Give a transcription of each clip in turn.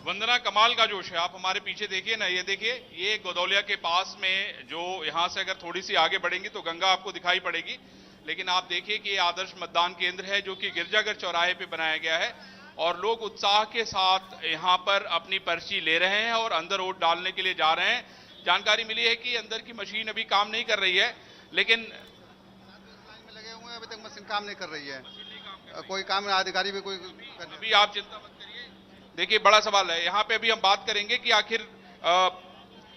वंदना, कमाल का जोश है। आप हमारे पीछे देखिए ना, ये देखिए, ये गोदौलिया के पास में जो यहाँ से अगर थोड़ी सी आगे बढ़ेंगी तो गंगा आपको दिखाई पड़ेगी, लेकिन आप देखिए कि ये आदर्श मतदान केंद्र है जो कि गिरजाघर चौराहे पे बनाया गया है और लोग उत्साह के साथ यहाँ पर अपनी पर्ची ले रहे हैं और अंदर वोट डालने के लिए जा रहे हैं। जानकारी मिली है कि अंदर की मशीन अभी काम नहीं कर रही है, लेकिन लाइन में लगे हुए हैं, अभी तक मशीन काम नहीं कर रही है। कोई काम अधिकारी भी कोई अभी आप चिंता मत करिए। देखिए, बड़ा सवाल है यहाँ पे। अभी हम बात करेंगे कि आखिर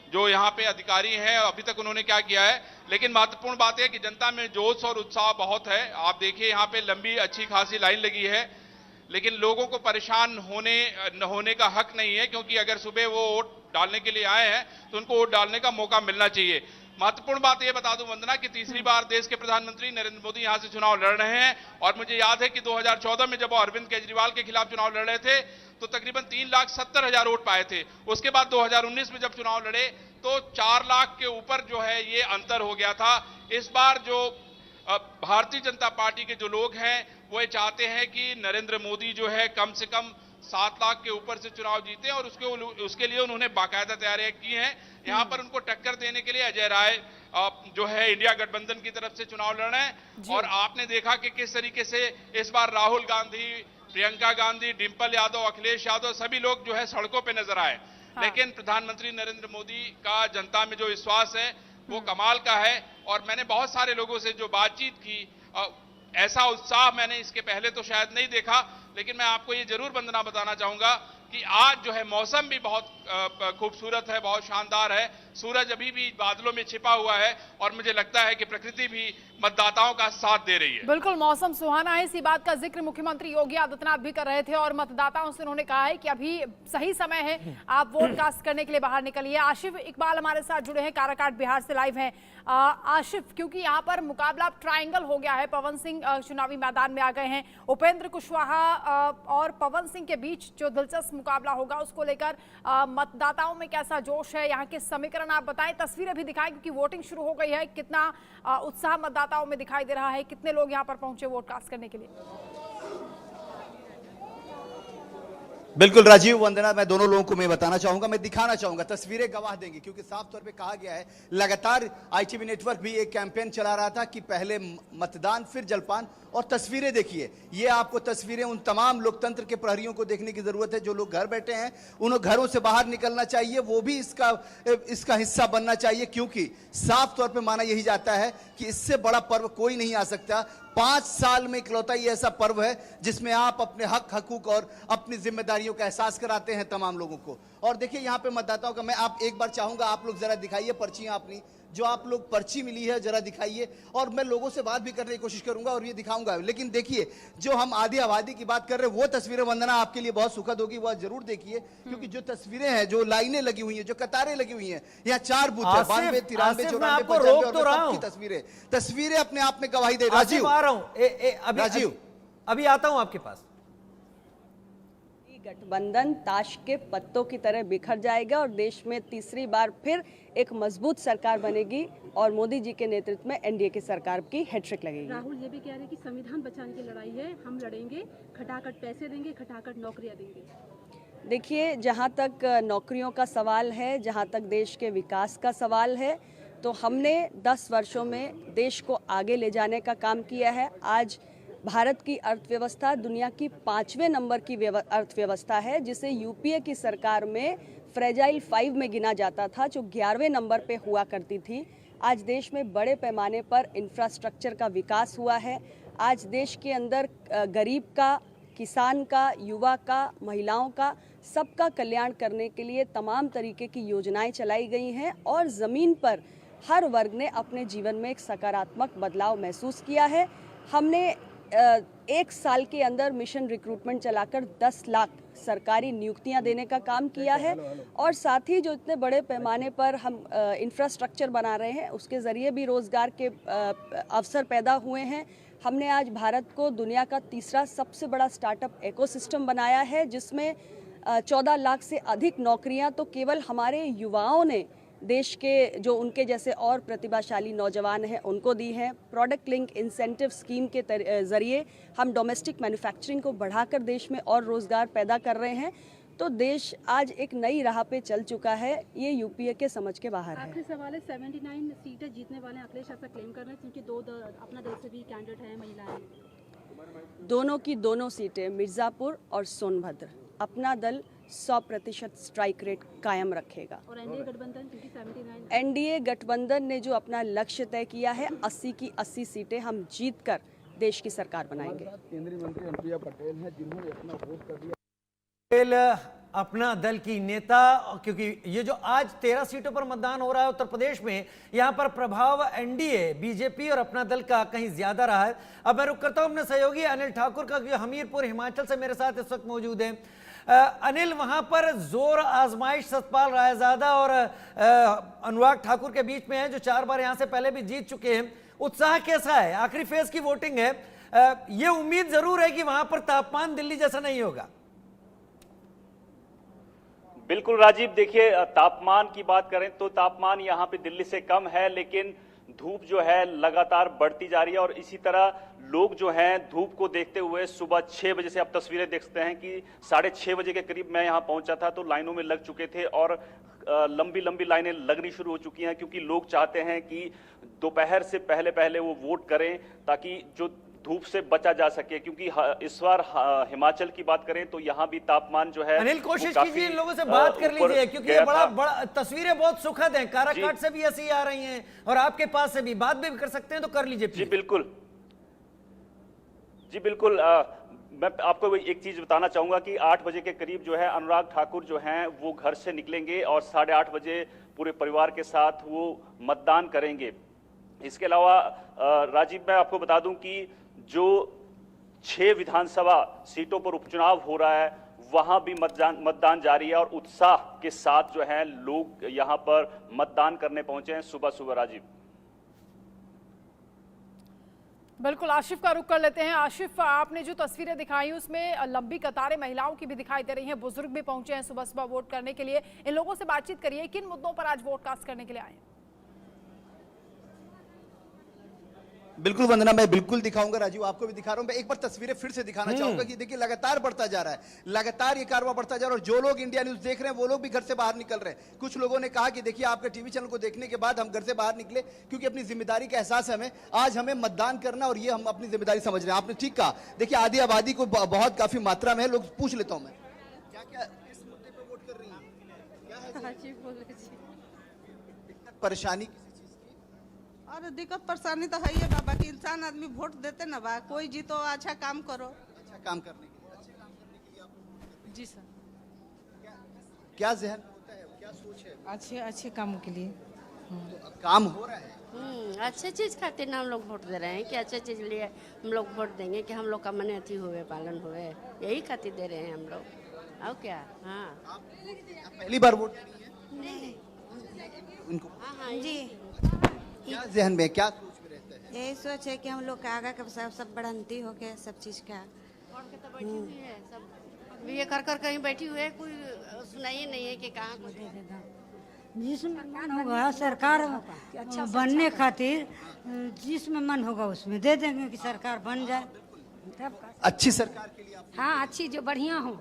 जो यहाँ पे अधिकारी हैं अभी तक उन्होंने क्या किया है, लेकिन महत्वपूर्ण बात है कि जनता में जोश और उत्साह बहुत है। आप देखिए यहाँ पे लंबी अच्छी खासी लाइन लगी है, लेकिन लोगों को परेशान होने का हक नहीं है, क्योंकि अगर सुबह वो वोट डालने के लिए आए हैं तो उनको वोट डालने का मौका मिलना चाहिए। महत्वपूर्ण बात यह बता दूं वंदना कि तीसरी बार देश के प्रधानमंत्री नरेंद्र मोदी यहां से चुनाव लड़ रहे हैं और मुझे याद है कि 2014 में जब वो अरविंद केजरीवाल के खिलाफ चुनाव लड़ रहे थे तो तकरीबन 3,70,000 वोट पाए थे। उसके बाद 2019 में जब चुनाव लड़े तो 4 लाख के ऊपर जो है ये अंतर हो गया था। इस बार जो भारतीय जनता पार्टी के जो लोग हैं वो ये चाहते हैं कि नरेंद्र मोदी जो है कम से कम 7 लाख के ऊपर से चुनाव जीते और उसके लिए उन्होंने बाकायदा तैयारियां की हैं। यहाँ पर उनको टक्कर देने के लिए अजय राय जो है इंडिया गठबंधन की तरफ से चुनाव लड़ रहे हैं और आपने देखा कि किस तरीके से इस बार राहुल गांधी, प्रियंका गांधी, डिंपल यादव, अखिलेश यादव सभी लोग जो है सड़कों पर नजर आए। लेकिन प्रधानमंत्री नरेंद्र मोदी का जनता में जो विश्वास है वो कमाल का है और मैंने बहुत सारे लोगों से जो बातचीत की, ऐसा उत्साह मैंने इसके पहले तो शायद नहीं देखा। लेकिन मैं आपको ये जरूर वंदना बताना चाहूंगा कि आज जो है मौसम भी बहुत खूबसूरत है, बहुत शानदार है। सूरज अभी भी बादलों में छिपा हुआ है और मुझे लगता है कि प्रकृति भी मतदाताओं का साथ दे रही है। बिल्कुल मौसम सुहाना है। इसी बात का जिक्र मुख्यमंत्री योगी आदित्यनाथ भी कर रहे थे और मतदाताओं से उन्होंने कहा है कि अभी सही समय है, आप वोट कास्ट करने के लिए बाहर निकलिए। आशिफ इकबाल हमारे साथ जुड़े हैं, काराकाट बिहार से लाइव हैं। आशिफ, क्योंकि यहाँ पर मुकाबला ट्रायंगल हो गया है, पवन सिंह चुनावी मैदान में आ गए हैं, उपेंद्र कुशवाहा और पवन सिंह के बीच जो दिलचस्प मुकाबला होगा उसको लेकर मतदाताओं में कैसा जोश है, यहाँ के समीकरण आप बताएं, तस्वीरें भी दिखाएं क्योंकि वोटिंग शुरू हो गई है। कितना उत्साह मतदाताओं में दिखाई दे रहा है, कितने लोग यहाँ पर पहुंचे वोट कास्ट करने के लिए? बिल्कुल राजीव, वंदना, मैं दोनों लोगों को मैं बताना चाहूंगा, मैं दिखाना चाहूंगा, तस्वीरें गवाह देंगी, क्योंकि साफ तौर पे कहा गया है, लगातार आईटीवी नेटवर्क भी एक कैंपेन चला रहा था कि पहले मतदान फिर जलपान। और तस्वीरें देखिए, ये आपको तस्वीरें उन तमाम लोकतंत्र के प्रहरियों को देखने की जरूरत है। जो लोग घर बैठे हैं उन्हें घरों से बाहर निकलना चाहिए, वो भी इसका हिस्सा बनना चाहिए, क्योंकि साफ तौर पे माना यही जाता है कि इससे बड़ा पर्व कोई नहीं आ सकता। 5 साल में इकलौता ये ऐसा पर्व है जिसमें आप अपने हक हकूक और अपनी जिम्मेदारियों का एहसास कराते हैं तमाम लोगों को। और देखिए यहाँ पे मतदाताओं का मैं आप एक बार चाहूंगा, आप लोग जरा दिखाइए पर्चियां अपनी, जो आप लोग पर्ची मिली है जरा दिखाइए, और मैं लोगों से बात भी करने की कोशिश करूंगा और ये दिखाऊंगा। लेकिन देखिए, जो हम आधी आबादी की बात कर रहे हैं वो तस्वीरें वंदना आपके लिए बहुत सुखद होगी, वह जरूर देखिए, क्योंकि जो तस्वीरें हैं, जो लाइनें लगी हुई हैं, जो कतारें लगी हुई हैं, यहाँ 4 बूथ है, 92, 93, 94 की तस्वीरें अपने आप में गवाही दे। राजीव आ रहा हूं, राजीव अभी आता हूं आपके पास। गठबंधन ताश के पत्तों की तरह बिखर जाएगा और देश में तीसरी बार फिर एक मजबूत सरकार बनेगी और मोदी जी के नेतृत्व में एनडीए की सरकार की हैट्रिक लगेगी। राहुल ये भी कह रहे हैं कि संविधान बचाने की लड़ाई है, हम लड़ेंगे, खटाखट पैसे देंगे, खटाखट नौकरियां देंगे। देखिए, जहां तक नौकरियों का सवाल है, जहां तक देश के विकास का सवाल है, तो हमने 10 वर्षों में देश को आगे ले जाने का काम किया है। आज भारत की अर्थव्यवस्था दुनिया की 5वें नंबर की अर्थव्यवस्था है, जिसे यूपीए की सरकार में फ्रेजाइल 5 में गिना जाता था, जो 11वें नंबर पे हुआ करती थी। आज देश में बड़े पैमाने पर इंफ्रास्ट्रक्चर का विकास हुआ है। आज देश के अंदर गरीब का, किसान का, युवा का, महिलाओं का, सबका कल्याण करने के लिए तमाम तरीके की योजनाएं चलाई गई हैं और ज़मीन पर हर वर्ग ने अपने जीवन में एक सकारात्मक बदलाव महसूस किया है। हमने 1 साल के अंदर मिशन रिक्रूटमेंट चलाकर 10 लाख सरकारी नियुक्तियां देने का काम किया है और साथ ही जो इतने बड़े पैमाने पर हम इंफ्रास्ट्रक्चर बना रहे हैं उसके ज़रिए भी रोज़गार के अवसर पैदा हुए हैं। हमने आज भारत को दुनिया का तीसरा सबसे बड़ा स्टार्टअप इकोसिस्टम बनाया है, जिसमें 14 लाख से अधिक नौकरियां तो केवल हमारे युवाओं ने देश के जो उनके जैसे और प्रतिभाशाली नौजवान हैं उनको दी है। प्रोडक्ट लिंक इंसेंटिव स्कीम के ज़रिए हम डोमेस्टिक मैन्युफैक्चरिंग को बढ़ाकर देश में और रोज़गार पैदा कर रहे हैं। तो देश आज एक नई राह पे चल चुका है। ये यूपीए के समझ के बाहर है। आखिरी सवाल है, 79 सीटें जीतने वाले अखिलेश ऐसा क्लेम कर रहे हैं, क्योंकि अपना दल से भी कैंडिडेट है, महिलाएं। दोनों की दोनों सीटें मिर्जापुर और सोनभद्र अपना दल 100% स्ट्राइक रेट कायम रखेगा। और एनडीए गठबंधन, क्योंकि 79 एनडीए गठबंधन ने जो अपना लक्ष्य तय किया है, 80 की 80 सीटें हम जीत कर देश की सरकार बनाएंगे। केंद्रीय मंत्री अनुप्रिया पटेल हैं जिन्होंने अपना वोट कर दिया। पटेल अपना दल की नेता, क्योंकि ये जो आज 13 सीटों पर मतदान हो रहा है उत्तर प्रदेश में, यहां पर प्रभाव एनडीए बीजेपी और अपना दल का कहीं ज्यादा रहा है। अब मैं रुक करता हूं अपने सहयोगी अनिल ठाकुर का, जो हमीरपुर हिमाचल से मेरे साथ इस वक्त मौजूद है। अनिल, वहां पर जोर आजमाइश सतपाल रायजादा और अनुराग ठाकुर के बीच में है, जो 4 बार यहां से पहले भी जीत चुके हैं। उत्साह कैसा है? आखिरी फेज की वोटिंग है, ये उम्मीद जरूर है कि वहां पर तापमान दिल्ली जैसा नहीं होगा। बिल्कुल राजीव, देखिए तापमान की बात करें तो तापमान यहाँ पे दिल्ली से कम है, लेकिन धूप जो है लगातार बढ़ती जा रही है। और इसी तरह लोग जो हैं धूप को देखते हुए सुबह 6 बजे से, आप तस्वीरें देख सकते हैं कि 6:30 बजे के करीब मैं यहाँ पहुंचा था तो लाइनों में लग चुके थे और लंबी लंबी लाइनें लगनी शुरू हो चुकी हैं, क्योंकि लोग चाहते हैं कि दोपहर से पहले पहले वो वोट करें ताकि जो धूप से बचा जा सके। क्योंकि इस बार हिमाचल की बात करें तो यहाँ भी तापमान जो है, अनिल, कोशिश कीजिए इन लोगों से बात कर लीजिए, क्योंकि ये बड़ा तस्वीरें बहुत सुखद हैं। काराकाट से भी ऐसी आ रही हैं और आपके पास से भी बात भी कर सकते हैं, तो कर लीजिए। जी बिल्कुल, जी बिल्कुल। मैं आपको एक चीज बताना चाहूंगा कि 8 बजे के करीब जो है अनुराग ठाकुर जो हैं वो घर से निकलेंगे और 8:30 बजे पूरे परिवार के साथ वो मतदान करेंगे। इसके अलावा राजीव, मैं आपको बता दूं कि जो 6 विधानसभा सीटों पर उपचुनाव हो रहा है वहां भी मतदान जारी है और उत्साह के साथ जो है लोग यहां पर मतदान करने पहुंचे हैं सुबह सुबह। राजीव, बिल्कुल, आशिफ का रुख कर लेते हैं। आशिफ, आपने जो तस्वीरें दिखाई उसमें लंबी कतारें महिलाओं की भी दिखाई दे रही हैं, बुजुर्ग भी पहुंचे हैं सुबह सुबह वोट करने के लिए। इन लोगों से बातचीत करिए, किन मुद्दों पर आज वोट कास्ट करने के लिए आए हैं? बिल्कुल वंदना, मैं बिल्कुल दिखाऊंगा। राजीव, आपको भी दिखा रहा हूं। मैं एक बार तस्वीरें फिर से दिखाना चाहूंगा कि देखिए लगातार बढ़ता जा रहा है, लगातार ये कारवां बढ़ता जा रहा है। और जो लोग इंडिया न्यूज देख रहे हैं वो लोग भी घर से बाहर निकल रहे हैं। कुछ लोगों ने कहा कि देखिए आपके टीवी चैनल को देखने के बाद हम घर से बाहर निकले, क्योंकि अपनी जिम्मेदारी का एहसास है हमें। आज हमें मतदान करना और ये हम अपनी जिम्मेदारी समझ रहे हैं। आपने ठीक कहा, देखिए आधी आबादी को बहुत काफी मात्रा में है। लोग पूछ लेता हूं मैं, क्या क्या किस मुद्दे पर वोट कर रही है? क्या है परेशानी? अरे दिक्कत परेशानी तो है ही है बाबा, कि इंसान आदमी वोट देते ना बा, कोई जीतो अच्छा काम करो। अच्छा काम करने के लिए, अच्छे काम करने के लिए आप? जी सर। क्या जहन में होता है, क्या सोच है? अच्छे कामों के लिए। तो अब काम हो रहा है, अच्छे चीज खातिर ना हम लोग वोट दे रहे हैं कि अच्छे चीज लिए हम लोग वोट देंगे कि हम लोग का मन अथी हुए, पालन हुए, यही खातिर दे रहे हैं हम लोग। और क्या? हाँ, आप पहली बार वोट दे रही हैं? उनको हाँ जी। क्या जहन में, क्या सोच में रहता है? यही सोच है कि हम लोग का आगे का सब बढ़ंती हो गया, सब चीज का। बैठी हुई है सब, ये कर कहीं बैठी हुई है, कोई सुनाई नहीं है कि कहाँ को दे देगा। जिसमें मन होगा सरकार बनने खातिर, जिसमें मन होगा उसमें दे देंगे कि सरकार बन जाए। अच्छी सरकार के लिए आप? हाँ, अच्छी जो बढ़िया हो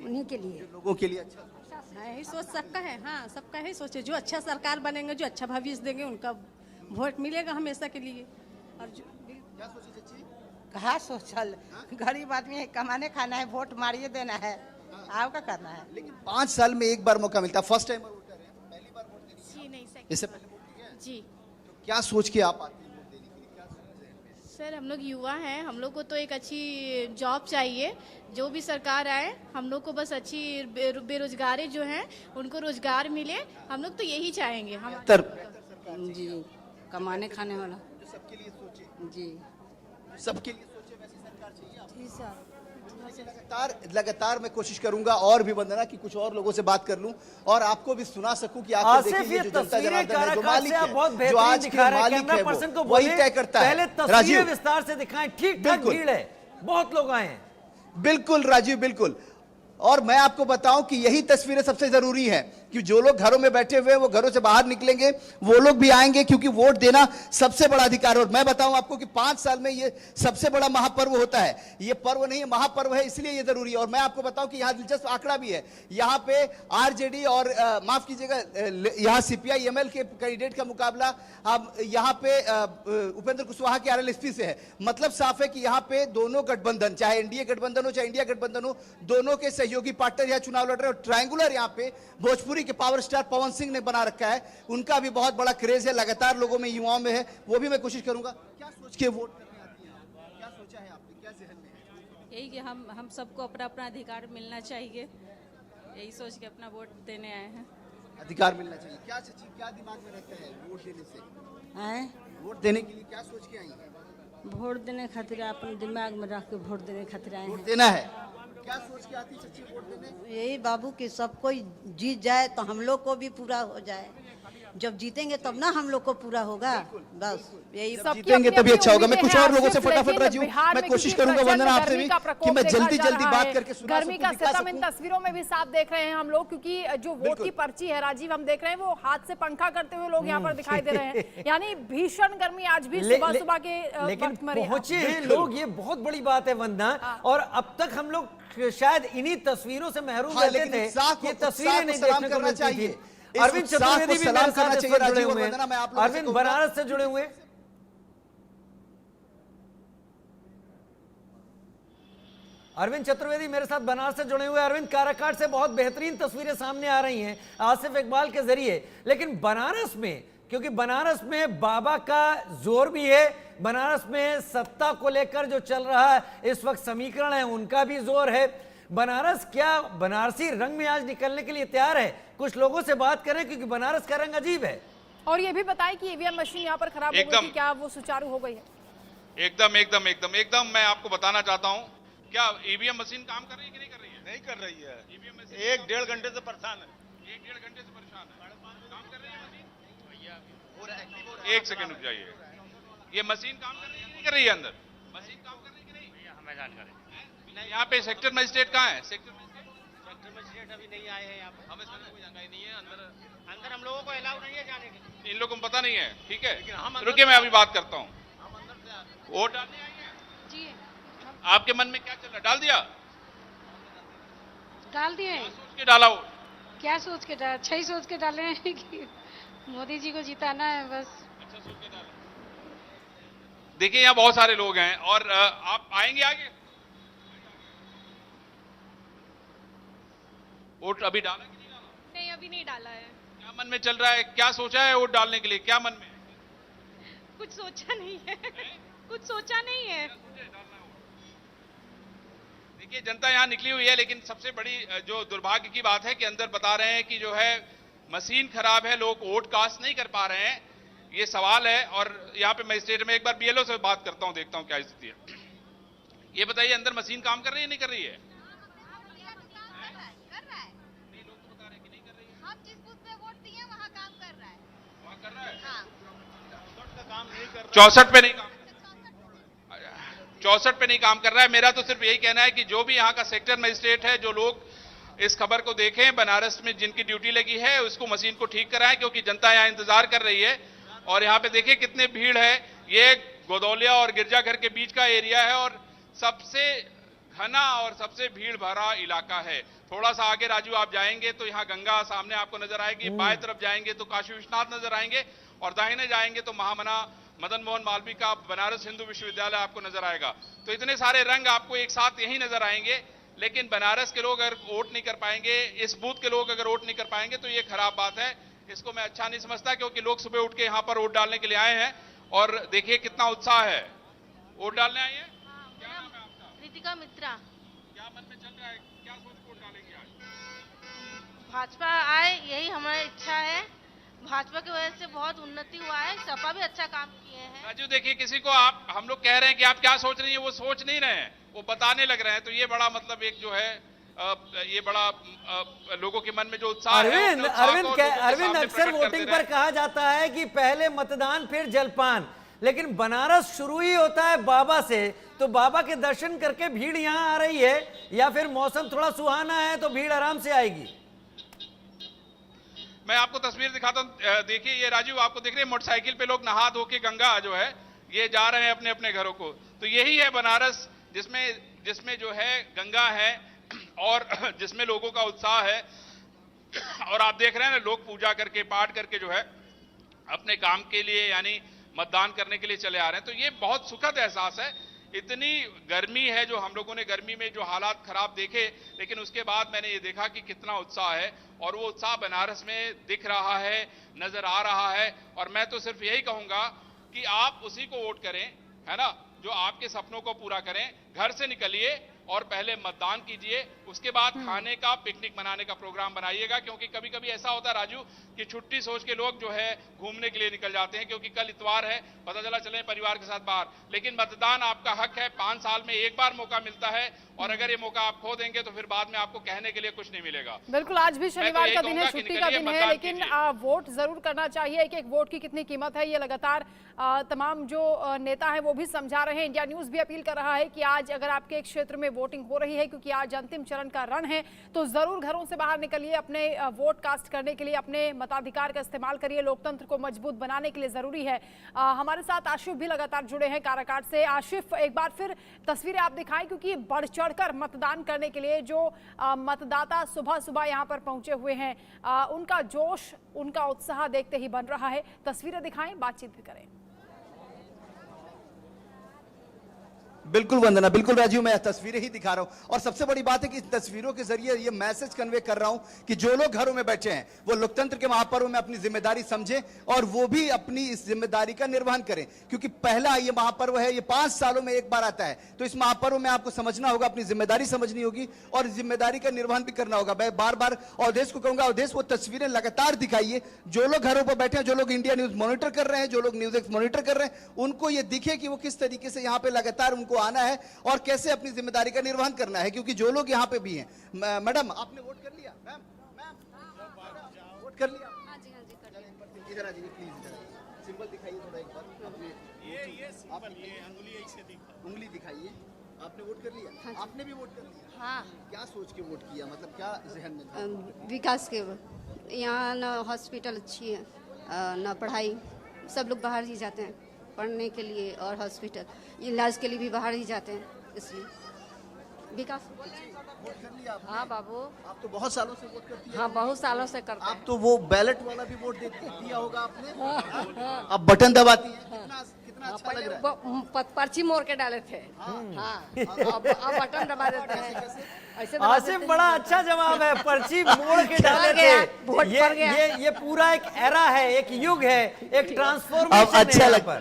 उन्हीं के लिए, लोगों के लिए अच्छा। यही सोच सबका है। हाँ, सबका ही सोचे, जो अच्छा सरकार बनेंगे, जो अच्छा भविष्य देंगे, उनका वोट मिलेगा हमेशा के लिए। और जो क्या सोची चाची? कहा सोचल, गरीब आदमी है, कमाने खाना है, वोट मारिए देना है, आपका करना है। लेकिन 5 साल में एक बार मौका मिलता है। फर्स्ट टाइम वोटर है, पहली बार वोट देनी? जी नहीं सर। इससे पहले वोट दिया है? जी तो क्या सोच के आप आते हैं वोट देने के लिए? क्या सोच रहे हैं? सर, हम लोग युवा हैं, हम लोग को तो एक अच्छी जॉब चाहिए। जो भी सरकार आए, हम लोग को बस अच्छी बेरोजगारी जो हैं उनको रोजगार मिले, हम लोग तो यही चाहेंगे। हम जी, कमाने खाने वाला जो सबके लिए सोचे, जी, सबके लिए सोचे वैसी सरकार चाहिए आपको? जी सर। लगातार मैं कोशिश करूंगा और भी वंदना की कुछ और लोगों से बात कर लूं और आपको भी सुना सकूं कि आप देखिए जो जनता जनार्दन है, जो मालिक है, जो आज के मालिक है, वही तय करता है। राजीव, विस्तार से दिखाएं, ठीक ठाक भीड़ है, बहुत लोग आए हैं। बिल्कुल राजीव, बिल्कुल। और मैं आपको बताऊं कि यही तस्वीरें सबसे जरूरी है कि जो लोग घरों में बैठे हुए हैं वो घरों से बाहर निकलेंगे, वो लोग भी आएंगे, क्योंकि वोट देना सबसे बड़ा अधिकार है। और मैं बताऊं आपको कि 5 साल में ये सबसे बड़ा महापर्व होता है। ये पर्व नहीं है, महापर्व है, इसलिए ये जरूरी है। और मैं आपको बताऊं कि यहां दिलचस्प आंकड़ा भी है। यहां पे आरजेडी और माफ कीजिएगा, यहां सीपीआई एमएल के कैंडिडेट का मुकाबला अब यहां पे उपेंद्र कुशवाहा के आरएलएसपी से है। मतलब साफ है कि यहां पे दोनों गठबंधन, चाहे एनडीए गठबंधन हो चाहे इंडिया गठबंधन हो, दोनों के सहयोगी पार्टनर यहां चुनाव लड़ रहे हैं। और ट्रायंगुलर यहां पे भोजपुरी के पावर स्टार पवन सिंह ने बना रखा है। उनका भी बहुत बड़ा क्रेज है, लगातार लोगों में, युवाओं में है। वो भी मैं कोशिश करूंगा। क्या सोच के वोट करने आती है, क्या सोचा है आपने, क्या जहन में है? यही कि हम सबको अपना अपना अधिकार मिलना चाहिए, यही सोच के अपना वोट देने आए हैं। अधिकार मिलना चाहिए, क्या सचिव, क्या दिमाग में रहता है वोट देने से? आए वोट देने के लिए क्या सोच के आई हैं? वोट देने खातिर अपने दिमाग में रख के वोट देने खातिर आए वोट हैं। देना है, क्या सोच के आती सच्ची वोट देने? यही बाबू कि सब कोई जीत जाए तो हम लोग को भी पूरा हो जाए। जब जीतेंगे तब ना हम लोग को पूरा होगा। बस यही जीतेंगे तभी अच्छा होगा। मैं कुछ और लोगों से फटाफट राजीव, मैं कोशिश करूंगा वंदना आपसे भी कि मैं जल्दी बात करके गर्मी का सितम इन तस्वीरों में भी साफ देख रहे हैं हम लोग, क्योंकि जो वोट की पर्ची है राजीव हम देख रहे हैं वो हाथ से पंखा करते हुए लोग यहाँ पर दिखाई दे रहे हैं। यानी भीषण गर्मी आज भी सुबह के लेकिन पहुंचे हैं लोग, ये बहुत बड़ी बात है वंदना। और अब तक हम लोग शायद इन्हीं तस्वीरों से महरूम रहते थे, ये तस्वीरें नहीं देखने को मिलती थी। अरविंद चतुर्वेदी भी मेरे साथ इस वक्त जुड़े हुए हैं। अरविंद बनारस से जुड़े हुए हैं। अरविंद चतुर्वेदी मेरे साथ बनारस से जुड़े हुए। अरविंद, काराकाट से बहुत बेहतरीन तस्वीरें सामने आ रही हैं आसिफ इकबाल के जरिए, लेकिन बनारस में, क्योंकि बनारस में बाबा का जोर भी है, बनारस में सत्ता को लेकर जो चल रहा है इस वक्त समीकरण है उनका भी जोर है। बनारस क्या बनारसी रंग में आज निकलने के लिए तैयार है? कुछ लोगों से बात करें, क्योंकि बनारस का रंग अजीब है। और ये भी बताएं कि ईवीएम मशीन यहाँ पर खराब हो गई थी, क्या वो सुचारू हो गई है? एकदम मैं आपको बताना चाहता हूँ, क्या ईवीएम मशीन काम कर रही है कि नहीं कर रही है? नहीं कर रही है। ईवीएम मशीन 1-1.5 घंटे से परेशान है। 1-1.5 घंटे से परेशान है। काम कर रही है मशीन? 1 सेकंड रुक जाइए। ये मशीन काम कर रही है नहीं कर रही है? अंदर मशीन काम कर रही है कि नहीं? हमें जानकारी नहीं। यहाँ पे सेक्टर मजिस्ट्रेट कहाँ है? सेक्टर मजिस्ट्रेट अभी नहीं आए हैं यहाँ पे। हमें कोई जानकारी नहीं है। अंदर हम लोगों को अलाउ नहीं है जाने के लिए। इन लोगों को पता नहीं है, ठीक है, रुकिए मैं अभी बात करता हूँ। वोट डालने आई है जी, आपके मन में क्या चल रहा है? डाल दिया? डाल दिए। सोच के डाला वोट? क्या सोच के डाल, अच्छा ही सोच के डाले हैं कि मोदी जी को जिताना है बस। अच्छा सोच के डाला। देखिए यहाँ बहुत सारे लोग हैं और आप आएंगे आगे? वोट अभी डाला कि नहीं डाला? नहीं, अभी नहीं डाला है। क्या मन में चल रहा है, क्या सोचा है वोट डालने के लिए, क्या मन में? कुछ सोचा नहीं है। कुछ सोचा नहीं है। देखिए जनता यहाँ निकली हुई है, लेकिन सबसे बड़ी जो दुर्भाग्य की बात है कि अंदर बता रहे हैं कि जो है मशीन खराब है, लोग वोट कास्ट नहीं कर पा रहे हैं, ये सवाल है। और यहाँ पे मैं स्टेट में एक बार बीएलओ से बात करता हूँ, देखता हूँ क्या स्थिति है। ये बताइए अंदर मशीन काम कर रही है नहीं कर रही है? हम जिस बूथ पे वोट दिए वहाँ काम कर रहा है। वहाँ कर रहा है? हाँ। 64 पे नहीं काम, 64 पे नहीं काम कर रहा है। मेरा तो सिर्फ यही कहना है कि जो भी यहाँ का सेक्टर मजिस्ट्रेट है, जो लोग इस खबर को देखें, बनारस में जिनकी ड्यूटी लगी है उसको मशीन को ठीक कराएं, क्योंकि जनता यहाँ इंतजार कर रही है। और यहाँ पे देखिए कितने भीड़ है। ये गोदौलिया और गिरजाघर के बीच का एरिया है और सबसे घना और सबसे भीड़ भरा इलाका है। थोड़ा सा आगे राजू आप जाएंगे तो यहाँ गंगा सामने आपको नजर आएगी, बाएं तरफ जाएंगे तो काशी विश्वनाथ नजर आएंगे और दाहिने जाएंगे तो महामना मदन मोहन मालवीय का बनारस हिंदू विश्वविद्यालय आपको नजर आएगा। तो इतने सारे रंग आपको एक साथ यही नजर आएंगे। लेकिन बनारस के लोग अगर वोट नहीं कर पाएंगे, इस बूथ के लोग अगर वोट नहीं कर पाएंगे तो ये खराब बात है। इसको मैं अच्छा नहीं समझता, क्योंकि लोग सुबह उठ के यहाँ पर वोट डालने के लिए आए हैं और देखिए कितना उत्साह है। वोट डालने आए हैं? क्या नाम है आपका? रितिका मित्रा। क्या मन में चल रहा है, क्या सोच वोट डालेंगे आज? भाजपा आए यही हमारी इच्छा है। भाजपा की वजह से बहुत उन्नति हुआ है, सपा भी अच्छा काम किए हैं। राजू देखिए, किसी को आप हम लोग कह रहे हैं कि आप क्या सोच रही हैं, वो सोच नहीं रहे हैं, वो बताने लग रहे हैं। तो ये बड़ा मतलब एक जो है ये बड़ा लोगों के मन में जो उत्साह है, अरविंद अक्सर वोटिंग पर कहा जाता है कि पहले मतदान फिर जलपान। लेकिन बनारस शुरू ही होता है बाबा से, तो बाबा के दर्शन करके भीड़ यहाँ आ रही है, या फिर मौसम थोड़ा सुहाना है तो भीड़ आराम से आएगी? मैं आपको तस्वीर दिखाता हूं, देखिए ये राजीव, आपको दिख रही है मोटरसाइकिल पे लोग नहा धो के गंगा जो है ये जा रहे हैं अपने अपने घरों को। तो यही है बनारस, जिसमें जो है गंगा है और जिसमें लोगों का उत्साह है। और आप देख रहे हैं ना, लोग पूजा करके पाठ करके जो है अपने काम के लिए यानी मतदान करने के लिए चले आ रहे हैं। तो ये बहुत सुखद एहसास है। इतनी गर्मी है, जो हम लोगों ने गर्मी में जो हालात खराब देखे, लेकिन उसके बाद मैंने ये देखा कि कितना उत्साह है, और वो उत्साह बनारस में दिख रहा है, नजर आ रहा है। और मैं तो सिर्फ यही कहूंगा कि आप उसी को वोट करें, है ना, जो आपके सपनों को पूरा करें। घर से निकलिए और पहले मतदान कीजिए, उसके बाद खाने का, पिकनिक मनाने का प्रोग्राम बनाइएगा। क्योंकि कभी कभी ऐसा होता है राजू कि छुट्टी सोच के लोग जो है घूमने के लिए निकल जाते हैं, क्योंकि कल इतवार है, पता चला चले परिवार के साथ बाहर। लेकिन मतदान आपका हक है, 5 साल में एक बार मौका मिलता है, और अगर ये मौका आप खो देंगे तो फिर बाद में आपको कहने के लिए कुछ नहीं मिलेगा। बिल्कुल, आज भी शनिवार का दिन है, छुट्टी का दिन है, लेकिन वोट जरूर करना चाहिए। एक एक वोट की कितनी कीमत है, ये लगातार तमाम जो नेता है वो भी समझा रहे हैं। इंडिया न्यूज भी अपील कर रहा है कि आज अगर आपके एक क्षेत्र में वोटिंग हो रही है, क्योंकि आज अंतिम चरण का रण है, तो जरूर घरों से बाहर निकलिए, अपने वोट कास्ट करने के लिए अपने मताधिकार का इस्तेमाल करिए। लोकतंत्र को मजबूत बनाने के लिए जरूरी है। हमारे साथ आशिफ भी लगातार जुड़े हैं काराकाट से। आशिफ, एक बार फिर तस्वीरें आप दिखाएं, क्योंकि बढ़ चढ़कर मतदान करने के लिए जो मतदाता सुबह सुबह यहाँ पर पहुंचे हुए हैं, उनका जोश, उनका उत्साह देखते ही बन रहा है। तस्वीरें दिखाएं, बातचीत भी करें। बिल्कुल वंदना, बिल्कुल राजीव, मैं तस्वीरें ही दिखा रहा हूं। और सबसे बड़ी बात है कि इन तस्वीरों के जरिए ये मैसेज कन्वे कर रहा हूं कि जो लोग घरों में बैठे हैं वो लोकतंत्र के महापर्व में अपनी जिम्मेदारी समझें, और वो भी अपनी इस जिम्मेदारी का निर्वहन करें। क्योंकि पहला ये महापर्व है, ये 5 सालों में एक बार आता है। तो इस महापर्व में आपको समझना होगा, अपनी जिम्मेदारी समझनी होगी, और जिम्मेदारी का निर्वहन भी करना होगा। मैं बार बार अवधेश को कहूंगा, अवधेश वो तस्वीरें लगातार दिखाइए। जो लोग घरों पर बैठे हैं, जो लोग इंडिया न्यूज मॉनिटर कर रहे हैं, जो लोग न्यूज एक्स मॉनिटर कर रहे हैं, उनको ये दिखे कि वो किस तरीके से यहाँ पे लगातार उनको आना है और कैसे अपनी जिम्मेदारी का निर्वहन करना है। क्योंकि जो लोग यहाँ पे भी हैं, मैडम आपने वोट कर लिया? मैम वोट कर लिया? हाँ जी कर लिया। इधर आ जाइए प्लीज, इधर सिंबल दिखाइए थोड़ा एक बार अपने। ये उंगली दिखाइए। आपने वोट कर लिया? हाँ, आपने भी वोट कर लिया? हाँ। क्या सोच के वोट किया, मतलब क्या जहन में था? विकास के, यहाँ ना हॉस्पिटल अच्छी है, ना पढ़ाई, सब लोग बाहर ही जाते हैं पढ़ने के लिए, और हॉस्पिटल इलाज के लिए भी बाहर ही जाते हैं, इसलिए विकास। वोट कर लिया आपने? हाँ बाबू, आप तो बहुत सालों से वोट करती हैं। हाँ बहुत सालों से करते हैं। आप तो वो बैलेट वाला भी वोट दिया होगा आपने। अब बटन दबाती हैं, कितना अच्छा लग रहा है। पर्ची मोड़ के डाले थे, हाँ अब बटन दबा देते हैं। आसिफ, बड़ा अच्छा जवाब है, पर्ची मोड़ के डाले थे। ये पूरा एक एरा है, एक युग है, एक ट्रांसफॉर्मेशन। अच्छा लगता है,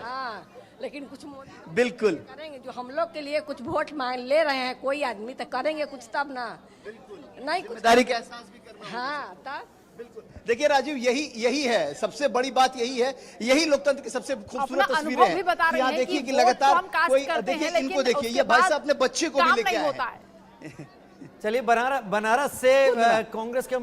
लेकिन कुछ बिल्कुल करेंगे, जो हम लोग के लिए कुछ वोट मांग ले रहे हैं कोई आदमी, तो करेंगे कुछ तब ना। नहीं, जिम्मेदारी का एहसास भी करना। हाँ तब बिल्कुल। देखिए राजीव, यही है सबसे बड़ी बात, यही है, यही लोकतंत्र की सबसे खूबसूरत तस्वीरें हैं। यहाँ देखिए कि लगातार कोई, देखिए इनको देखिए, ये भाई साहब अपने बच्चे को भी लेके आए हैं। चलिए, बनारस से कांग्रेस के